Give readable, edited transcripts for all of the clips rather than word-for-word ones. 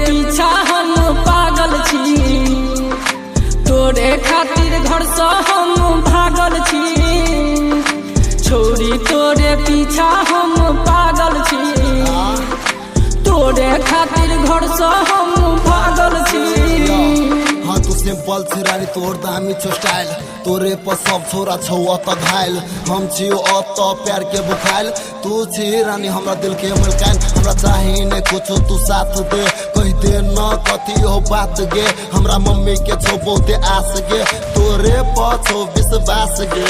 पीछा हम पागल छी, तोरे खातिर घर से हम भागल छी। छोरी तोरे पीछा हम पागल छी, तोरे खातिर घर से हम भागल छी। हाँ तू सिंपल छी रानी तोर दामी छो स्टाइल, तोरे पर सब छोरा छौ अत घायल। हम छी अत प्यार के बुखाइल, तू छी रानी हमरा दिल के मलकाइन। हमरा चाही ने कुछो तू साथ दे, कह दे न कथी हो बात गे। हमरा मम्मी के छो बहुते आस गे, तोरे पर छो विश्वास गे।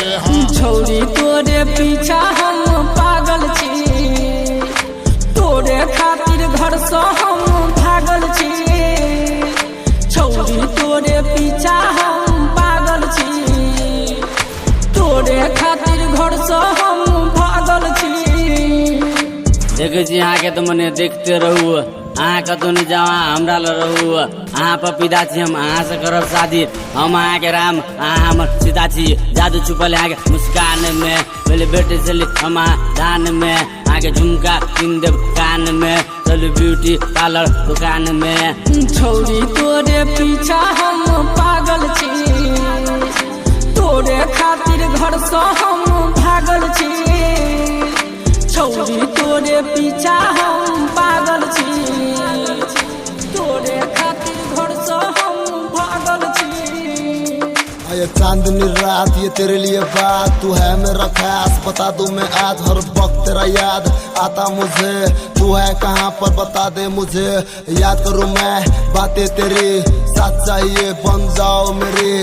छोरी तोरे पीछा हम पागल छी, तोरे खातिर घर से हम भागल छी। छोरी तोरे पीछा हम पागल छी, तोरे खातिर घर से हम भागल छी। देखे छी अहाँ के तो मने देखते रहू, अहाँ कतौ नहीं जाओ हमरा ल रहू। अहाँ पपीता छी, हम अहाँ से करब शादी। हम अहाँ के राम, अहाँ हमर सीता छी। जादू छुपल अहाँ के मुस्कान में, पहले बेटे चली हम धान में। अहाँ के झुमका किन देब कान में, चलू ब्यूटी पार्लर दुकान में। छोरी तोरे पीछा हम पागल छी, तोरे खातिर घर से हम भागल छी। छोरी तोरे पीछा हम पागल छी, तोरे खातिर घर से हम भागल छी। ये चांदनी रात ये तेरे लिए बात, तू है मेरा खास। बता दूं मैं आज हर वक्त तेरा याद आता मुझे। तू है कहाँ पर बता दे मुझे, याद करूं मैं बातें तेरी। साथ चाहिए बन जाओ मेरी,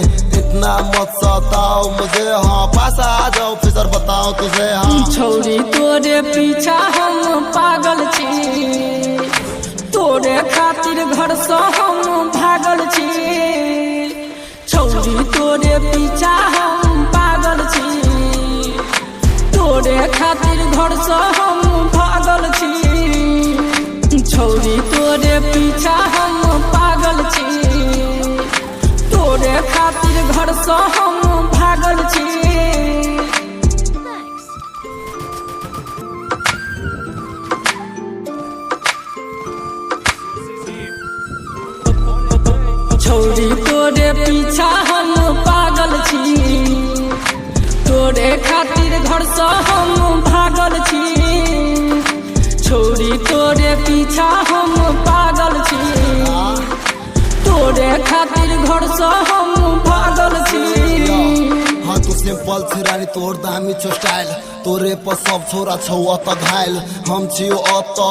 इतना मत सताओ मुझे। हाँ पास आ जाओ फिर बताओ तुझे। हाँ छोरी तोरे पीछा हम पागल छी, तोरे खातिर घर से हम भागल छी। छोरी तोरे पीछा हम पागल छी, तोरे खातिर घर से हम भागल छी। छोरी तोरे पीछा हम पागल छी, तोरे खातिर घर से हम भागल छी। छोरी तोरे पीछा हम पागल छी, तोरे खातिर घर से हम भागल छी। छोरी तोरे पीछा हम पागल छी, तोरे खातिर घर से हम भागल छी। हाँ तू सिंपल छी रानी तोर दामी छो स्टाइल, तोरे पर सब छोरा छौ अत घायल। हम छी अत